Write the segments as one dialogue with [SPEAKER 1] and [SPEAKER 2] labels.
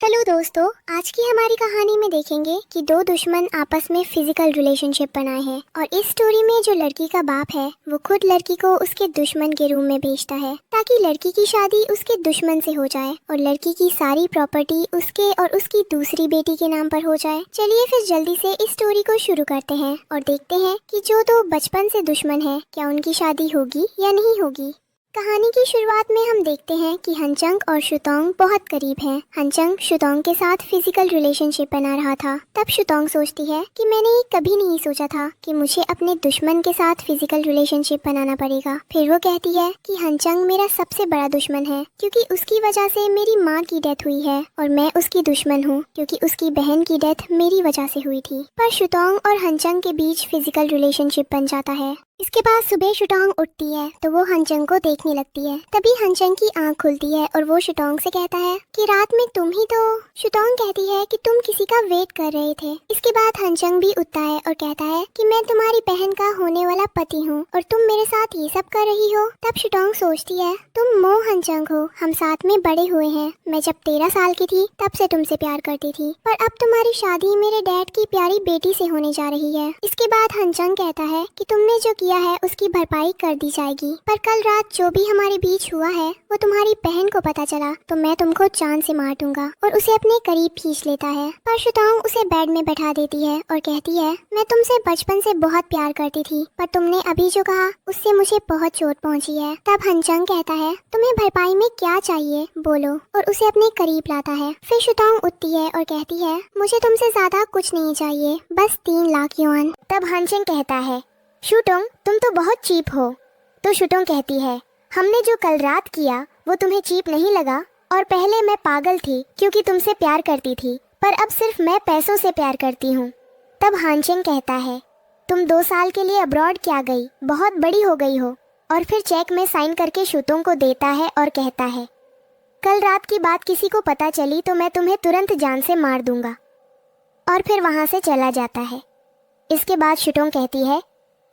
[SPEAKER 1] Hello दोस्तों, आज की हमारी कहानी में देखेंगे कि दो दुश्मन आपस में फिजिकल रिलेशनशिप बनाए हैं और इस स्टोरी में जो लड़की का बाप है वो खुद लड़की को उसके दुश्मन के रूम में भेजता है ताकि लड़की की शादी उसके दुश्मन से हो जाए और लड़की की सारी प्रॉपर्टी उसके और उसकी दूसरी बेटी के नाम पर हो जाए। चलिए फिर जल्दी से इस स्टोरी को शुरू करते हैं और देखते हैं कि जो दो बचपन से दुश्मन है क्या उनकी शादी होगी या नहीं होगी। कहानी की शुरुआत में हम देखते हैं कि हनचंग और शुतोंग बहुत करीब हैं। हनचंग शुतोंग के साथ फिजिकल रिलेशनशिप बना रहा था। तब शुतोंग सोचती है कि मैंने ये कभी नहीं सोचा था कि मुझे अपने दुश्मन के साथ फिजिकल रिलेशनशिप बनाना पड़ेगा। फिर वो कहती है कि हनचंग मेरा सबसे बड़ा दुश्मन है क्योंकि उसकी वजह से मेरी माँ की डेथ हुई है और मैं उसकी दुश्मन हूँ क्योंकि उसकी बहन की डेथ मेरी वजह से हुई थी। पर शुतोंग और हनचंग के बीच फिजिकल रिलेशनशिप बन जाता है। इसके बाद सुबह शुतोंग उठती है तो वो हनचंग को देखने लगती है। तभी हनचंग की आंख खुलती है और वो शुतोंग से कहता है कि रात में तुम ही तो। शुतोंग कहती है कि तुम किसी का वेट कर रहे थे। इसके बाद हनचंग भी उठता है और कहता है कि मैं तुम्हारी बहन का होने वाला पति हूँ और तुम मेरे साथ ये सब कर रही हो। तब शुतोंग सोचती है तुम मो हनचंग हो, हम साथ में बड़े हुए हैं। मैं जब 13 साल की थी तब से तुमसे प्यार करती थी पर अब तुम्हारी शादी मेरे डैड की प्यारी बेटी से होने जा रही है। इसके बाद हनचंग कहता है कि तुमने जो किया है उसकी भरपाई कर दी जाएगी, पर कल रात जो भी हमारे बीच हुआ है वो तुम्हारी बहन को पता चला तो मैं तुमको जान से मार दूंगा और उसे अपने करीब खींच लेता है। पर शुतोंग उसे बेड में बैठा देती है और कहती है मैं तुमसे बचपन से बहुत प्यार करती थी पर तुमने अभी जो कहा उससे मुझे बहुत चोट पहुंची है। तब हनचंग कहता है तुम्हें भरपाई में क्या चाहिए बोलो और उसे अपने करीब लाता है। फिर शुतोंग उठती है और कहती है मुझे तुमसे ज्यादा कुछ नहीं चाहिए, बस 3 लाख युआन। तब हनचंग कहता है शुतोंग तुम तो बहुत चीप हो। तो शुतोंग कहती है हमने जो कल रात किया वो तुम्हें चीप नहीं लगा और पहले मैं पागल थी क्योंकि तुमसे प्यार करती थी पर अब सिर्फ मैं पैसों से प्यार करती हूँ। तब हानचेंग कहता है तुम 2 साल के लिए अब्रॉड क्या गई, बहुत बड़ी हो गई हो। और फिर चेक में साइन करके शुतोंग को देता है और कहता है कल रात की बात किसी को पता चली तो मैं तुम्हें तुरंत जान से मार दूंगा। और फिर वहाँ से चला जाता है। इसके बाद शुतोंग कहती है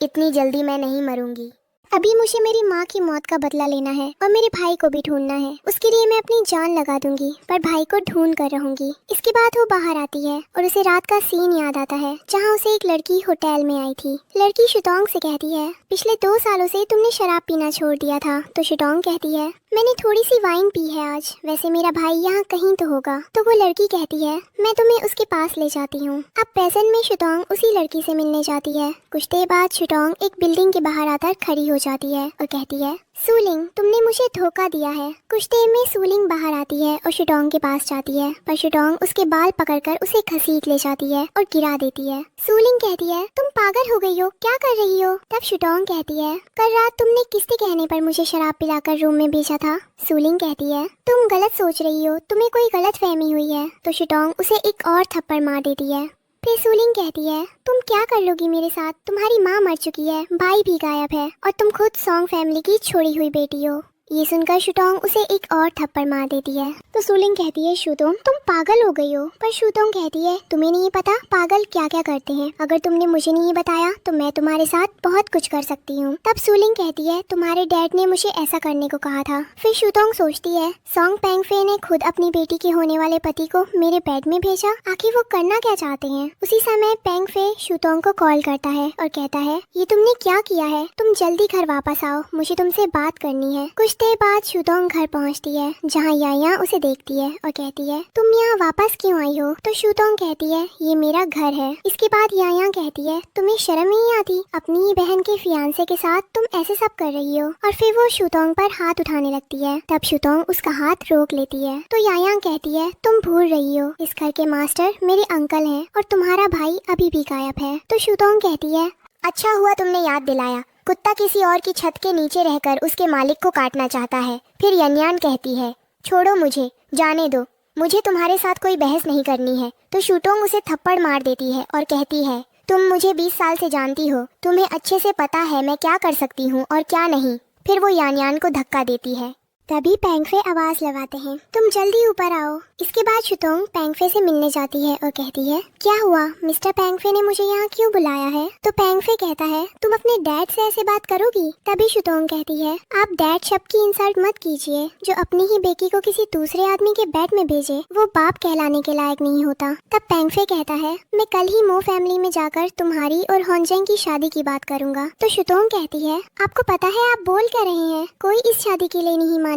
[SPEAKER 1] इतनी जल्दी मैं नहीं मरूंगी। अभी मुझे मेरी माँ की मौत का बदला लेना है और मेरे भाई को भी ढूंढना है। उसके लिए मैं अपनी जान लगा दूंगी पर भाई को ढूंढ कर रहूंगी। इसके बाद वो बाहर आती है और उसे रात का सीन याद आता है जहाँ उसे एक लड़की होटल में आई थी। लड़की शुतोंग से कहती है पिछले 2 सालों से तुमने शराब पीना छोड़ दिया था। तो शुतोंग कहती है मैंने थोड़ी सी वाइन पी है आज, वैसे मेरा भाई यहाँ कहीं तो होगा। तो वो लड़की कहती है मैं तुम्हें उसके पास ले जाती हूँ। अब प्रेजेंट में शुतोंग उसी लड़की से मिलने जाती है। कुछ देर बाद शुतोंग एक बिल्डिंग के बाहर आकर खड़ी हो जाती है और कहती है सूलिंग तुमने मुझे धोखा दिया है। कुछ देर में सूलिंग बाहर आती है और शुतोंग के पास जाती है पर शुतोंग उसके बाल पकड़कर उसे घसीट ले जाती है और गिरा देती है। सूलिंग कहती है तुम पागल हो गई हो, क्या कर रही हो। तब शुतोंग कहती है कल रात तुमने किसके कहने पर मुझे शराब पिलाकर रूम में भेजा था। सूलिंग कहती है तुम गलत सोच रही हो, तुम्हें कोई गलत फहमी हुई है। तो शुतोंग उसे एक और थप्पड़ मार देती है। फिर सूलिंग कहती है तुम क्या कर लोगी मेरे साथ, तुम्हारी माँ मर चुकी है, भाई भी गायब है और तुम खुद सॉन्ग फैमिली की छोड़ी हुई बेटी हो। ये सुनकर शुतोंग उसे एक और थप्पड़ मार देती है। तो सूलिंग कहती है शुतोंग तुम पागल हो गई हो। पर शुतोंग कहती है तुम्हें नहीं पता पागल क्या क्या करते हैं, अगर तुमने मुझे नहीं बताया तो मैं तुम्हारे साथ बहुत कुछ कर सकती हूँ। तब सूलिंग कहती है तुम्हारे डैड ने मुझे ऐसा करने को कहा था। फिर शुतोंग सोचती है सॉन्ग पेंगफे ने खुद अपनी बेटी के होने वाले पति को मेरे बेड में भेजा, आखिर वो करना क्या चाहते हैं। उसी समय पेंगफे शुतोंग को कॉल करता है और कहता है ये तुमने क्या किया है, तुम जल्दी घर वापस आओ, मुझे तुमसे बात करनी है। कुछ देर बाद शुतोंग घर पहुंचती है जहां याया उसे देखती है और कहती है तुम यहाँ वापस क्यों आई हो। तो शुतोंग कहती है ये मेरा घर है। इसके बाद याया कहती है तुम्हें शर्म नहीं आती, अपनी ही बहन के फियांसे के साथ तुम ऐसे सब कर रही हो। और फिर वो शुतोंग पर हाथ उठाने लगती है। तब शुतोंग उसका हाथ रोक लेती है। तो याया कहती है तुम भूल रही हो, इस घर के मास्टर मेरे अंकल हैं और तुम्हारा भाई अभी भी गायब है। तो शुतोंग कहती है अच्छा हुआ तुमने याद दिलाया, कुत्ता किसी और की छत के नीचे रहकर उसके मालिक को काटना चाहता है। फिर यन्यान कहती है छोड़ो मुझे, जाने दो, मुझे तुम्हारे साथ कोई बहस नहीं करनी है। तो शुतोंग उसे थप्पड़ मार देती है और कहती है तुम मुझे 20 साल से जानती हो, तुम्हें अच्छे से पता है मैं क्या कर सकती हूँ और क्या नहीं। फिर वो यान्यान को धक्का देती है। तभी पेंगफे आवाज लगाते हैं, तुम जल्दी ऊपर आओ। इसके बाद शुतोंग पेंगफे से मिलने जाती है और कहती है, क्या हुआ मिस्टर पेंगफे ने मुझे यहाँ क्यों बुलाया है? तो पेंगफे कहता है, तुम अपने डैड से ऐसे बात करोगी? तभी शुतोंग कहती है, आप डैड शब्द की इंसल्ट मत कीजिए। जो अपनी ही बेटी को किसी दूसरे आदमी के बेड में भेजे वो बाप कहलाने के लायक नहीं होता। तब पेंगफे कहता है, मैं कल ही मो फैमिली में जाकर तुम्हारी और होनजेंग की शादी की बात करूंगा। तो शुतोंग कहती है, आपको पता है आप बोल क्या रहे हैं? कोई इस शादी के लिए नहीं मानेगा।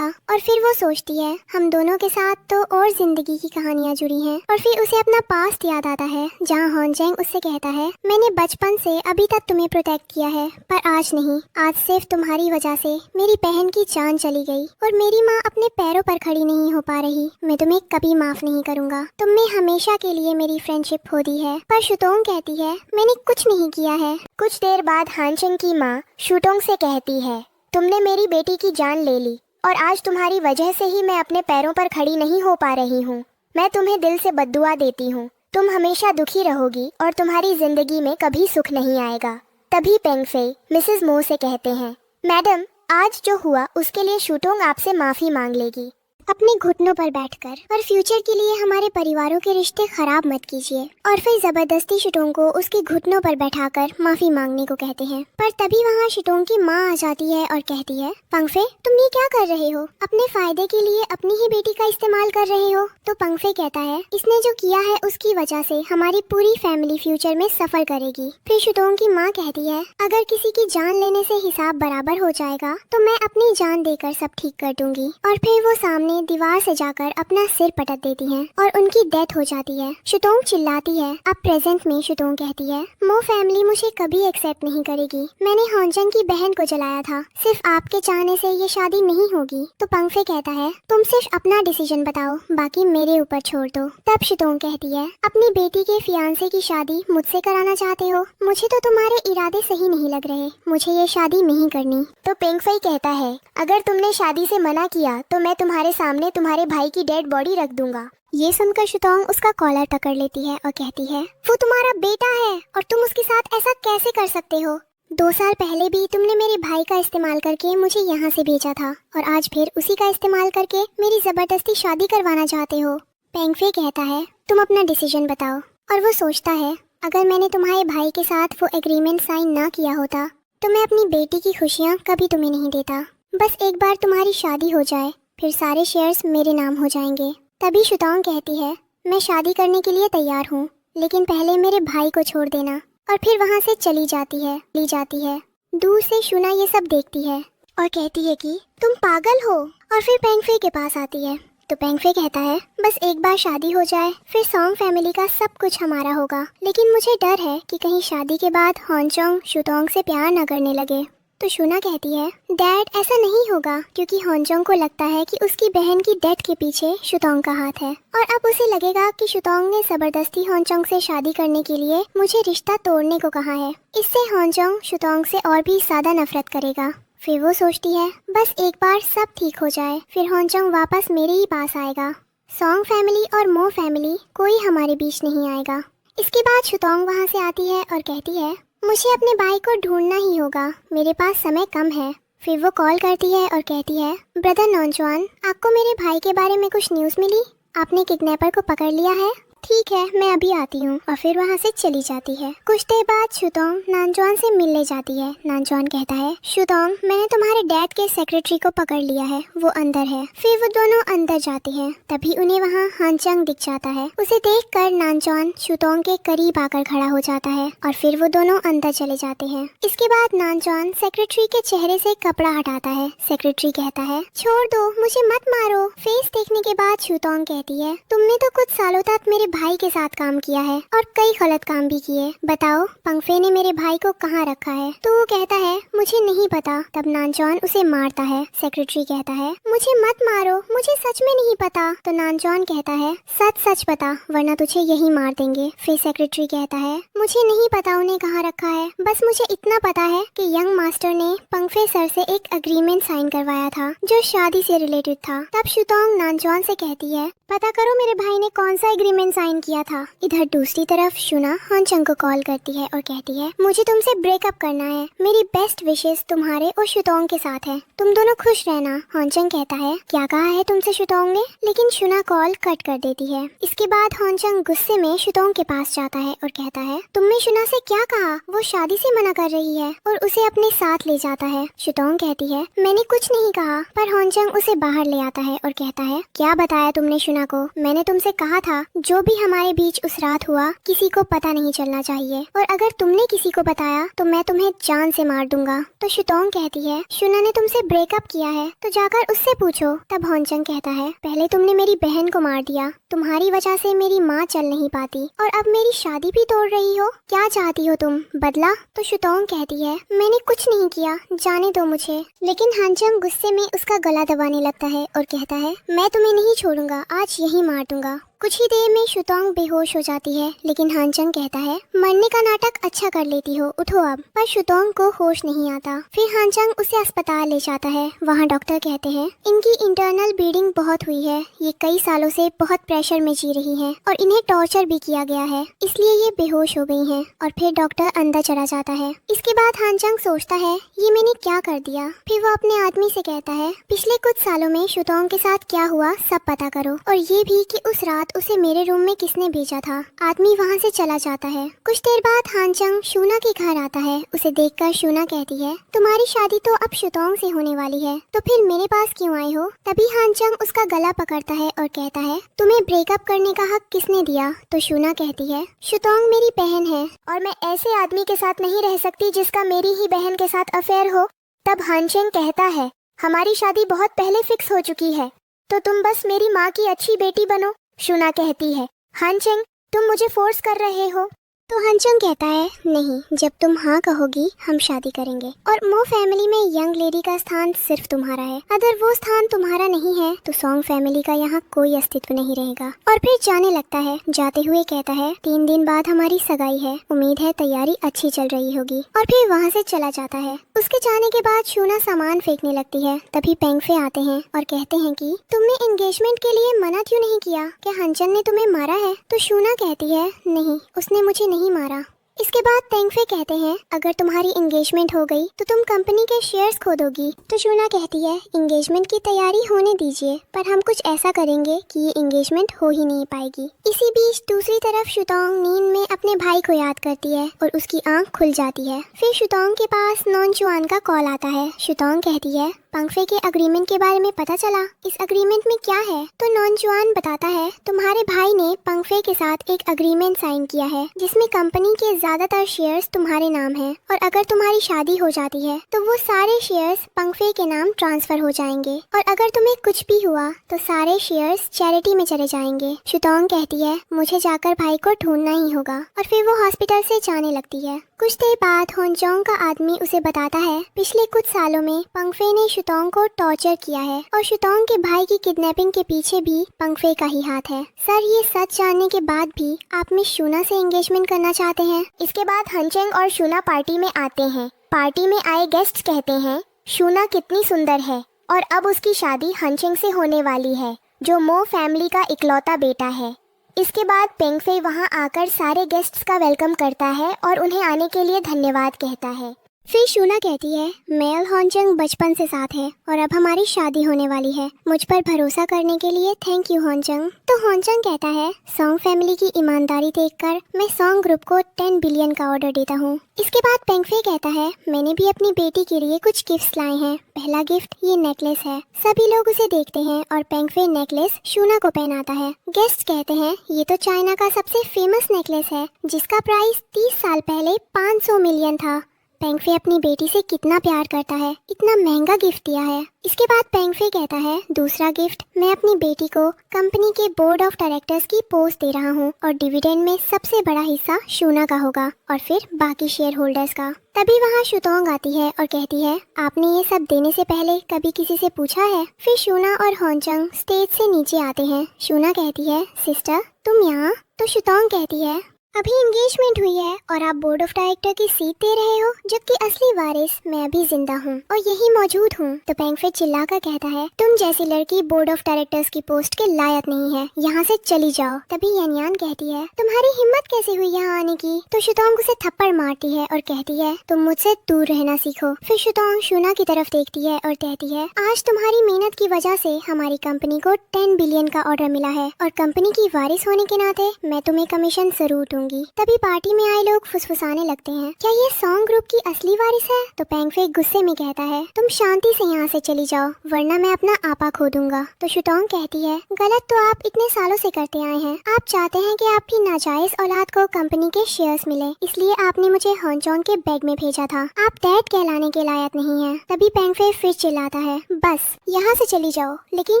[SPEAKER 1] और फिर वो सोचती है, हम दोनों के साथ तो और जिंदगी की कहानियाँ जुड़ी हैं। और फिर उसे अपना पास्ट याद आता है, जहाँ होनजेंग उससे कहता है, मैंने बचपन से अभी तक तुम्हें प्रोटेक्ट किया है, पर आज नहीं। आज सिर्फ तुम्हारी वजह से मेरी बहन की जान चली गई और मेरी माँ अपने पैरों पर खड़ी नहीं हो पा रही। मैं तुम्हें कभी माफ नहीं करूँगा। तुमने हमेशा के लिए मेरी फ्रेंडशिप खो दी है। पर शुतोंग कहती है, मैंने कुछ नहीं किया है। कुछ देर बाद हानचेंग की माँ शुतोंग से कहती है, तुमने मेरी बेटी की जान ले ली और आज तुम्हारी वजह से ही मैं अपने पैरों पर खड़ी नहीं हो पा रही हूँ। मैं तुम्हें दिल से बद्दुआ देती हूँ। तुम हमेशा दुखी रहोगी और तुम्हारी जिंदगी में कभी सुख नहीं आएगा। तभी पेंगफे मिसेस मो से कहते हैं, मैडम आज जो हुआ उसके लिए शुतोंग आपसे माफी मांग लेगी। अपने घुटनों पर बैठकर और फ्यूचर के लिए हमारे परिवारों के रिश्ते खराब मत कीजिए। और फिर जबरदस्ती शुतोंग को उसके घुटनों पर बैठाकर माफी मांगने को कहते हैं। पर तभी वहाँ शुतोंग की माँ आ जाती है और कहती है, पेंगफे तुम ये क्या कर रहे हो? अपने फायदे के लिए अपनी ही बेटी का इस्तेमाल कर रहे हो। तो पेंगफे कहता है, इसने जो किया है उसकी वजह से हमारी पूरी फैमिली फ्यूचर में सफर करेगी। फिर शुतोंग की माँ कहती है, अगर किसी की जान लेने से हिसाब बराबर हो जाएगा तो मैं अपनी जान देकर सब ठीक कर दूंगी। और फिर वो सामने दीवार से जाकर अपना सिर पटक देती हैं और उनकी डेथ हो जाती है। शुतोंग चिल्लाती है। अब प्रेजेंट में शुतोंग कहती है, मो फैमिली मुझे कभी एक्सेप्ट नहीं करेगी। मैंने होनजेंग की बहन को जलाया था। सिर्फ आपके चाहने से ये शादी नहीं होगी। तो पेंगफे कहता है, तुम सिर्फ अपना डिसीजन बताओ, बाकी मेरे ऊपर छोड़ दो। तब शुतोंग कहती है, अपनी बेटी के फियांसे की शादी मुझसे कराना चाहते हो? मुझे तो तुम्हारे इरादे सही नहीं लग रहे। मुझे ये शादी नहीं करनी। तो पेंगफे कहता है, अगर तुमने शादी से मना किया तो मैं तुम्हारे सामने तुम्हारे भाई की डेड बॉडी रख दूंगा। ये सुनकर शुतोंग उसका कॉलर पकड़ लेती है और कहती है, वो तुम्हारा बेटा है और तुम उसके साथ ऐसा कैसे कर सकते हो? 2 साल पहले भी तुमने मेरे भाई का इस्तेमाल करके मुझे यहाँ से भेजा था और आज फिर उसी का इस्तेमाल करके मेरी जबरदस्ती शादी करवाना चाहते हो। पेंगफे कहता है, तुम अपना डिसीजन बताओ। और वो सोचता है, अगर मैंने तुम्हारे भाई के साथ वो एग्रीमेंट साइन ना किया होता तो मैं अपनी बेटी की खुशियाँ कभी तुम्हें नहीं देता। बस एक बार तुम्हारी शादी हो जाए फिर सारे शेयर्स मेरे नाम हो जाएंगे। तभी शुतोंग कहती है, मैं शादी करने के लिए तैयार हूँ, लेकिन पहले मेरे भाई को छोड़ देना। और फिर वहाँ से चली जाती है। दूर से शुना ये सब देखती है और कहती है कि तुम पागल हो। और फिर पेंगफे के पास आती है। तो पेंगफे कहता है, बस एक बार शादी हो जाए फिर सॉन्ग फैमिली का सब कुछ हमारा होगा। लेकिन मुझे डर है कि कहीं शादी के बाद होनचोंग शुतोंग से प्यार न करने लगे। तो शुना कहती है, डैड ऐसा नहीं होगा, क्योंकि होनचोंग को लगता है कि उसकी बहन की डेथ के पीछे शुतोंग का हाथ है और अब उसे लगेगा कि शुतोंग ने जबरदस्ती होनचोंग से शादी करने के लिए मुझे रिश्ता तोड़ने को कहा है। इससे होनचोंग शुतोंग से और भी ज्यादा नफरत करेगा। फिर वो सोचती है, बस एक बार सब ठीक हो जाए फिर होनचोंग वापस मेरे ही पास आएगा। सॉन्ग फैमिली और मो फैमिली कोई हमारे बीच नहीं आएगा। इसके बाद शुतोंग वहाँ से आती है और कहती है, मुझे अपने भाई को ढूंढना ही होगा, मेरे पास समय कम है। फिर वो कॉल करती है और कहती है, ब्रदर नॉनचुआन, आपको मेरे भाई के बारे में कुछ न्यूज़ मिली? आपने किडनैपर को पकड़ लिया है? ठीक है, मैं अभी आती हूँ। और फिर वहाँ से चली जाती है। कुछ देर बाद शुतोंग नानजुआन से मिलने जाती है। नानजुआन कहता है, शुतोंग, मैंने तुम्हारे डैड के सेक्रेटरी को पकड़ लिया है, वो अंदर है। फिर वो दोनों अंदर जाते हैं। तभी उन्हें वहाँ हानचंग दिख जाता है। उसे देखकर नानजुआन शुतोंग के करीब आकर खड़ा हो जाता है और फिर वो दोनों अंदर चले जाते हैं। इसके बाद नानजुआन सेक्रेटरी के चेहरे से कपड़ा हटाता है। सेक्रेटरी कहता है, छोड़ दो, मुझे मत मारो। फेस देखने के बाद शुतोंग कहती है, तुमने तो कुछ सालों तक मेरे भाई के साथ काम किया है और कई गलत काम भी किए। बताओ पेंगफे ने मेरे भाई को कहाँ रखा है? तो वो कहता है, मुझे नहीं पता। तब नानजुआन उसे मारता है। सेक्रेटरी कहता है, मुझे मत मारो, मुझे सच में नहीं पता। तो नानजुआन कहता है, सच सच बता वरना तुझे यही मार देंगे। फिर सेक्रेटरी कहता है, मुझे नहीं पता उन्हें कहाँ रखा है, बस मुझे इतना पता है कि यंग मास्टर ने पेंगफे सर से एक एग्रीमेंट साइन करवाया था जो शादी से रिलेटेड था। तब शुतोंग नानजुआन से कहती है, पता करो मेरे भाई ने कौन सा एग्रीमेंट साइन किया था। इधर दूसरी तरफ शुना हानचंग को कॉल करती है और कहती है मुझे तुमसे ब्रेकअप करना है, मेरी बेस्ट विशेस तुम्हारे और शुतोंग के साथ है, तुम दोनों खुश रहना। हानचंग कहता है क्या कहा है तुमसे शुतोंग ने, लेकिन शुना कॉल कट कर देती है। इसके बाद हानचंग गुस्से में शुतोंग के पास जाता है और कहता है तुमने शुना से क्या कहा, वो शादी से मना कर रही है, और उसे अपने साथ ले जाता है। शुतोंग कहती है मैंने कुछ नहीं कहा, पर हानचंग उसे बाहर ले आता है और कहता है क्या बताया तुमने शुना को, मैंने तुमसे कहा था जो भी हमारे बीच उस रात हुआ किसी को पता नहीं चलना चाहिए, और अगर तुमने किसी को बताया तो मैं तुम्हें जान से मार दूंगा। तो शुतोंग कहती है शुना ने तुमसे ब्रेकअप किया है तो जाकर उससे पूछो। तब हानचंग कहता है पहले तुमने मेरी बहन को मार दिया, तुम्हारी वजह से मेरी माँ चल नहीं पाती, और अब मेरी शादी भी तोड़ रही हो, क्या चाहती हो तुम, बदला। तो शुतोंग कहती है मैंने कुछ नहीं किया, जाने दो मुझे। लेकिन हानचंग गुस्से में उसका गला दबाने लगता है और कहता है मैं तुम्हें नहीं छोड़ूंगा, आज यही मार दूंगा। कुछ ही देर में शुतोंग बेहोश हो जाती है, लेकिन हानचंग कहता है मरने का नाटक अच्छा कर लेती हो, उठो अब। पर शुतोंग को होश नहीं आता। फिर हानचंग उसे अस्पताल ले जाता है। वहाँ डॉक्टर कहते हैं इनकी इंटरनल ब्लीडिंग बहुत हुई है, ये कई सालों से बहुत प्रेशर में जी रही हैं और इन्हें टॉर्चर भी किया गया है, इसलिए ये बेहोश हो गई हैं। और फिर डॉक्टर अंदर चला जाता है। इसके बाद हानचंग सोचता है ये मैंने क्या कर दिया। फिर वो अपने आदमी से कहता है पिछले कुछ सालों में शुतोंग के साथ क्या हुआ सब पता करो, और ये भी कि उस रात उसे मेरे रूम में किसने भेजा था। आदमी वहाँ से चला जाता है। कुछ देर बाद हानचंग शुना के घर आता है। उसे देखकर शुना कहती है तुम्हारी शादी तो अब शुतोंग से होने वाली है, तो फिर मेरे पास क्यों आए हो। तभी हानचंग उसका गला पकड़ता है और कहता है तुम्हें ब्रेकअप करने का हक किसने दिया। तो शुना कहती है शुतोंग मेरी बहन है, और मैं ऐसे आदमी के साथ नहीं रह सकती जिसका मेरी ही बहन के साथ अफेयर हो। तब हानचंग कहता है हमारी शादी बहुत पहले फिक्स हो चुकी है, तो तुम बस मेरी माँ की अच्छी बेटी बनो। शुना कहती है हानचंग तुम मुझे फोर्स कर रहे हो। तो हानचंग कहता है नहीं, जब तुम हाँ कहोगी हम शादी करेंगे, और मो फैमिली में यंग लेडी का स्थान सिर्फ तुम्हारा है, अगर वो स्थान तुम्हारा नहीं है तो सॉन्ग फैमिली का यहाँ कोई अस्तित्व नहीं रहेगा। और फिर जाने लगता है। जाते हुए कहता है 3 दिन बाद हमारी सगाई है, उम्मीद है तैयारी अच्छी चल रही होगी, और फिर वहाँ से चला जाता है। उसके जाने के बाद शुना सामान फेंकने लगती है। तभी पेंगफे आते हैं और कहते हैं कि तुमने एंगेजमेंट के लिए मना क्यों नहीं किया, क्या हानचंग ने तुम्हें मारा है। तो शुना कहती है नहीं, उसने मुझे नहीं मारा। इसके बाद पेंगफे कहते हैं अगर तुम्हारी एंगेजमेंट हो गई तो तुम कंपनी के शेयर्स खो दोगी। तो शुना कहती है एंगेजमेंट की तैयारी होने दीजिए, पर हम कुछ ऐसा करेंगे कि ये एंगेजमेंट हो ही नहीं पाएगी। इसी बीच दूसरी तरफ शुतोंग नींद में अपने भाई को याद करती है और उसकी आंख खुल जाती है। फिर शुतोंग के पास नॉनचुआन का कॉल आता है। शुतोंग कहती है पेंगफे के अग्रीमेंट के बारे में पता चला, इस अग्रीमेंट में क्या है। तो नॉनचुआन बताता है तुम्हारे भाई ने पेंगफे के साथ एक अग्रीमेंट साइन किया है जिसमें कंपनी के ज्यादातर शेयर्स तुम्हारे नाम हैं, और अगर तुम्हारी शादी हो जाती है तो वो सारे शेयर्स पेंगफे के नाम ट्रांसफर हो जाएंगे, और अगर तुम्हें कुछ भी हुआ तो सारे शेयर्स चैरिटी में चले जाएंगे। शुतोंग कहती है मुझे जाकर भाई को ढूंढना ही होगा, और फिर वो हॉस्पिटल से जाने लगती है। कुछ देर बाद हानचंग का आदमी उसे बताता है पिछले कुछ सालों में पेंगफे ने शुतोंग को टॉर्चर किया है, और शुतोंग के भाई की किडनैपिंग के पीछे भी पेंगफे का ही हाथ है। सर ये सच जानने के बाद भी आप मिस शुना से एंगेजमेंट करना चाहते हैं। इसके बाद हानचंग और शुना पार्टी में आते हैं। पार्टी में आए गेस्ट कहते हैं शुना कितनी सुंदर है, और अब उसकी शादी हानचंग से होने वाली है जो मो फैमिली का इकलौता बेटा है। इसके बाद पेंगफे वहां आकर सारे गेस्ट्स का वेलकम करता है और उन्हें आने के लिए धन्यवाद कहता है। फिर शुना कहती है मैं और हानचंग बचपन से साथ है और अब हमारी शादी होने वाली है, मुझ पर भरोसा करने के लिए थैंक यू हानचंग। तो हानचंग कहता है सॉन्ग फैमिली की ईमानदारी देखकर मैं सॉन्ग ग्रुप को 10 बिलियन का ऑर्डर देता हूँ। इसके बाद पेंगफे कहता है मैंने भी अपनी बेटी के लिए कुछ गिफ्ट्स लाए हैं। पहला गिफ्ट ये नेकलेस है। सभी लोग उसे देखते हैं और पेंगफे नेकलेस शुना को पहनाता है। गेस्ट कहते हैं ये तो चाइना का सबसे फेमस नेकलेस है जिसका प्राइस 30 साल पहले 500 मिलियन था। पेंगफे अपनी बेटी से कितना प्यार करता है, इतना महंगा गिफ्ट दिया है। इसके बाद पेंगफे कहता है दूसरा गिफ्ट मैं अपनी बेटी को कंपनी के बोर्ड ऑफ डायरेक्टर्स की पोस्ट दे रहा हूँ, और डिविडेंड में सबसे बड़ा हिस्सा शुना का होगा और फिर बाकी शेयर होल्डर्स का। तभी वहाँ शुतोंग आती है और कहती है आपने ये सब देने से पहले कभी किसी से पूछा है। फिर शुना और हानचंग स्टेज से नीचे आते हैं। शुना कहती है सिस्टर तुम यहाँ। तो शुतोंग कहती है अभी एंगेजमेंट हुई है और आप बोर्ड ऑफ डायरेक्टर की सीट दे रहे हो, जबकि असली वारिस मैं अभी जिंदा हूँ और यही मौजूद हूँ। तो पेंगफे चिल्लाकर कहता है, तुम जैसी लड़की बोर्ड ऑफ डायरेक्टर्स की पोस्ट के लायक नहीं है, यहाँ से चली जाओ। तभी यानयान कहती है, तुम्हारी हिम्मत कैसे हुई यहाँ आने की? तो शुतोंग उसे थप्पड़ मारती है और कहती है, तुम मुझसे दूर रहना सीखो। फिर शुतोंग शूना की तरफ देखती है और कहती है, आज तुम्हारी मेहनत की वजह से हमारी कंपनी को 10 बिलियन का ऑर्डर मिला है और कंपनी की वारिस होने के नाते मैं तुम्हें कमीशन जरूर दूंगी। तभी पार्टी में आए लोग फुसफुसाने लगते हैं, क्या ये सॉन्ग ग्रुप की असली वारिस है? तो पेंगफे गुस्से में कहता है, तुम शांति से यहाँ से चली जाओ वरना मैं अपना आपा खो दूंगा। तो शुतोंग कहती है, गलत तो आप इतने सालों से करते आए हैं। आप चाहते हैं कि आपकी नाजायज औलाद को कंपनी के शेयर्स मिले, इसलिए आपने मुझे हॉन्चोंग के बेड में भेजा था। आप डैड कहलाने के लायक नहीं है। तभी पेंगफे फिर चिल्लाता है, बस यहाँ से चली जाओ। लेकिन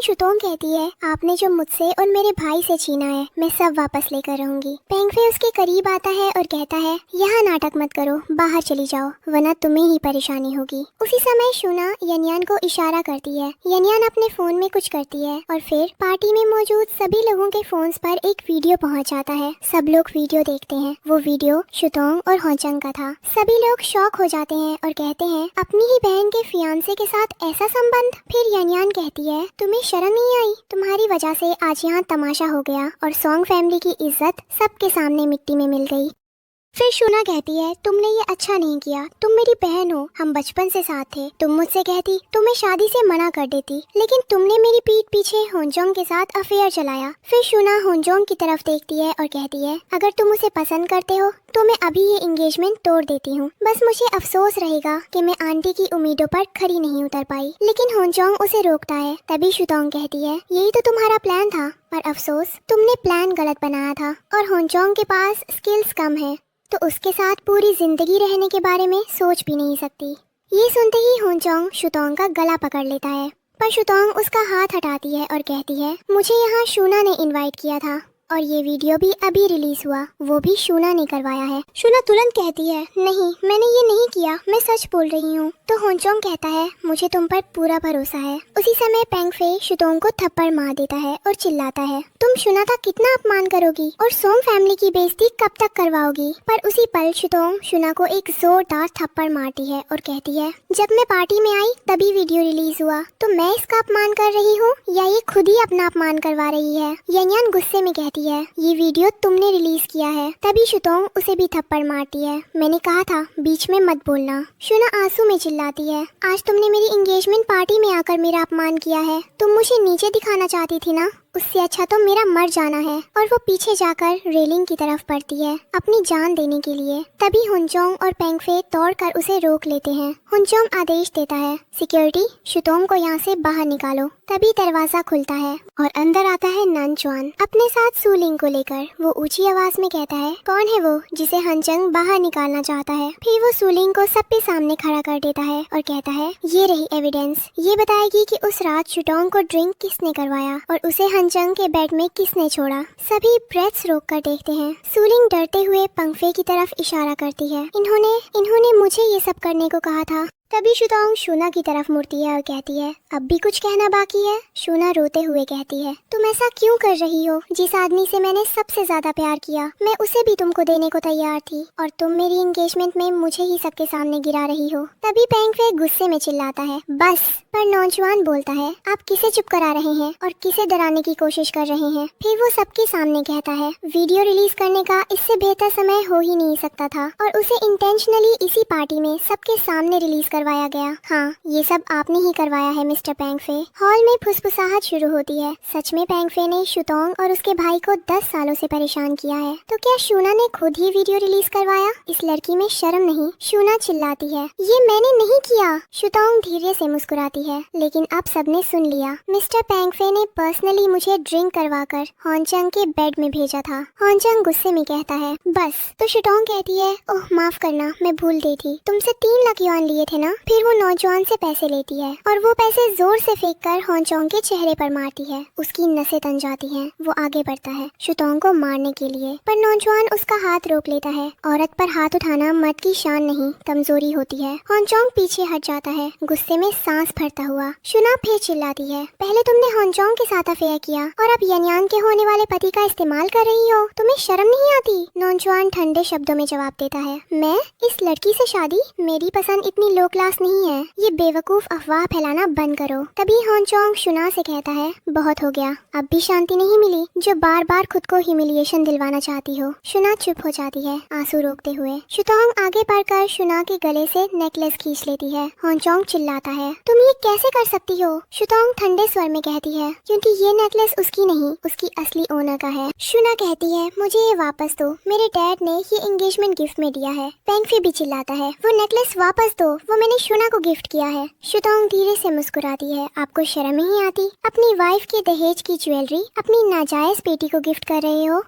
[SPEAKER 1] शुतोंग कहती है, आपने जो मुझसे और मेरे भाई से छीना है मैं सब वापस लेकर रहूंगी। पेंगफे उसके करीब आता है और कहता है, यहाँ नाटक मत करो, बाहर चली जाओ वरना तुम्हें ही परेशानी होगी। उसी समय शूना यानयान को इशारा करती है। यानयान अपने फोन में कुछ करती है और फिर पार्टी में मौजूद सभी लोगों के फोन्स पर एक वीडियो पहुंच जाता है। सब लोग वीडियो देखते हैं। वो वीडियो शुतोंग और हॉन्चोंग का था। सभी लोग शॉक हो जाते हैं और कहते हैं, अपनी ही बहन के फियांसे के साथ ऐसा संबंध। फिर यानयान कहती है, तुम्हें शर्म नहीं आई? तुम्हारी वजह से आज यहाँ तमाशा हो गया और सॉन्ग फैमिली की इज्जत सबके सामने मिट्टी में मिल गई। फिर शूना कहती है, तुमने ये अच्छा नहीं किया, तुम मेरी बहन हो, हम बचपन से साथ थे। तुम मुझसे कहती तो मैं शादी से मना कर देती, लेकिन तुमने मेरी पीठ पीछे हॉन्चोंग के साथ अफेयर चलाया। फिर शूना हॉन्चोंग की तरफ देखती है और कहती है, अगर तुम उसे पसंद करते हो तो मैं अभी ये एंगेजमेंट तोड़ देती हूँ। बस मुझे अफसोस रहेगा कि मैं आंटी की उम्मीदों पर खरी नहीं उतर पाई। लेकिन हॉन्चोंग उसे रोकता है। तभी शुतोंग कहती है, यही तो तुम्हारा प्लान था, पर अफसोस तुमने प्लान गलत बनाया था और हॉन्चोंग के पास स्किल्स कम है तो उसके साथ पूरी जिंदगी रहने के बारे में सोच भी नहीं सकती। ये सुनते ही हॉन्चोंग शुतोंग का गला पकड़ लेता है, पर शुतोंग उसका हाथ हटाती है और कहती है, मुझे यहाँ शूना ने इनवाइट किया था और ये वीडियो भी अभी रिलीज हुआ, वो भी शूना ने करवाया है। शूना तुरंत कहती है, नहीं मैंने ये नहीं किया, मैं सच बोल रही हूँ। तो हॉन्चोंग कहता है, मुझे तुम पर पूरा भरोसा है। उसी समय पेंगफे शुतोंग को थप्पड़ मार देता है और चिल्लाता है, तुम शूना का कितना अपमान करोगी और सॉन्ग फैमिली की बेइज्जती कब तक करवाओगी? पर उसी पल शुतोंग शूना को एक जोरदार थप्पड़ मारती है और कहती है, जब मैं पार्टी में आई तभी वीडियो रिलीज हुआ, तो मैं इसका अपमान कर रही हूँ या ये खुद ही अपना अपमान करवा रही है? यानयान गुस्से में कहती है, ये वीडियो तुमने रिलीज किया है। तभी शुतोंग उसे भी थप्पड़ मारती है, मैंने कहा था बीच में मत बोलना। शूना आंसू में चिल्लाती है, आज तुमने मेरी एंगेजमेंट पार्टी में आकर मेरा अपमान किया है। तुम मुझे नीचे दिखाना चाहती थी ना, उससे अच्छा तो मेरा मर जाना है। और वो पीछे जाकर रेलिंग की तरफ बढ़ती है अपनी जान देने के लिए। तभी हॉन्चोंग और पेंगफे दौड़कर उसे रोक लेते हैं। हॉन्चोंग आदेश देता है, सिक्योरिटी शुतोंग को यहाँ से बाहर निकालो। तभी दरवाजा खुलता है और अंदर आता है नानचुआन अपने साथ सूलिंग को लेकर। वो ऊंची आवाज में कहता है, कौन है वो जिसे हॉन्चोंग बाहर निकालना चाहता है? फिर वो सूलिंग को सबके सामने खड़ा कर देता है और कहता है, ये रही एविडेंस, ये बताएगी कि उस रात शुतोंग को ड्रिंक किसने करवाया और उसे हॉन्चोंग के बेड में किसने छोड़ा। सभी ब्रेथ्स रोक कर देखते हैं। सूलिंग डरते हुए पेंगफे की तरफ इशारा करती है, इन्होंने मुझे ये सब करने को कहा था। तभी शुतोंग शूना की तरफ मुड़ती है और कहती है, अब भी कुछ कहना बाकी है? शूना रोते हुए कहती है, तुम ऐसा क्यों कर रही हो? जिस आदमी से मैंने सबसे ज्यादा प्यार किया, मैं उसे भी तुमको देने को तैयार थी और तुम मेरी एंगेजमेंट में मुझे ही सबके सामने गिरा रही हो। तभी पेंगफे गुस्से में चिल्लाता है, बस। पर नौजवान बोलता है, आप किसे चुप करा रहे हैं और किसे डराने की कोशिश कर रहे हैं? फिर वो सबके सामने कहता है, वीडियो रिलीज करने का इससे बेहतर समय हो ही नहीं सकता था और उसे इंटेंशनली इसी पार्टी में सबके सामने रिलीज करवाया गया। हाँ, ये सब आपने ही करवाया है मिस्टर पेंगफे। हॉल में फुसफुसाहट शुरू होती है। सच में पेंगफे ने शुतोंग और उसके भाई को 10 सालों से परेशान किया है, तो क्या शूना ने खुद ही वीडियो रिलीज करवाया? इस लड़की में शर्म नहीं? शूना चिल्लाती है, ये मैंने नहीं किया। शुतोंग धीरे से मुस्कुराती है, लेकिन अब सबने सुन लिया। मिस्टर पेंगफे ने पर्सनली मुझे ड्रिंक करवाकर हॉन्चोंग के बेड में भेजा था। हॉन्चोंग गुस्से में कहता है, बस। तो शुतोंग कहती है, ओह माफ करना, मैं भूल गई थी, तुमसे 3 लाख युआन लिए थे ना? शुना फिर वो नौजवान से पैसे लेती है और वो पैसे जोर से फेंक कर हॉन्चोंग के चेहरे पर मारती है। उसकी नसें तन जाती हैं। वो आगे बढ़ता है शुतोंग को मारने के लिए, पर नौजवान उसका हाथ रोक लेता है। औरत पर हाथ उठाना मर्द की शान नहीं, कमजोरी होती है। हॉन्चोंग पीछे हट जाता है, गुस्से में सांस भरता हुआ। शुना फिर चिल्लाती है, पहले तुमने हॉन्चोंग के साथ अफेयर किया और अब यनयान के होने वाले पति का इस्तेमाल कर रही हो। तुम्हें शर्म नहीं आती? नौजवान ठंडे शब्दों में जवाब देता है, मैं इस लड़की से शादी? मेरी पसंद इतनी लो क्लास नहीं है। ये बेवकूफ अफवाह फैलाना बंद करो। तभी हॉन्चोंग शुना से कहता है, बहुत हो गया, अब भी शांति नहीं मिली जो बार बार खुद को ह्यूमिलिएशन दिलवाना चाहती हो। शुना चुप हो जाती है आंसू रोकते हुए। शुतोंग आगे बढ़कर शुना के गले से नेकलेस खींच लेती है। हॉन्चोंग चिल्लाता है, तुम ये कैसे कर सकती हो? शुतोंग ठंडे स्वर में कहती है, क्योंकि ये नेकलेस उसकी नहीं, उसकी असली ओनर का है। शुना कहती है, मुझे ये वापस दो, मेरे डैड ने ये एंगेजमेंट गिफ्ट में दिया है। पेंगफी भी चिल्लाता है, वो नेकलेस वापस दो, वो मैंने शुना को गिफ्ट किया है। शुतोंग धीरे से मुस्कुराती है, आपको शर्म नहीं आती? अपनी वाइफ के दहेज की ज्वेलरी अपनी नाजायज बेटी को गिफ्ट कर रहे हो?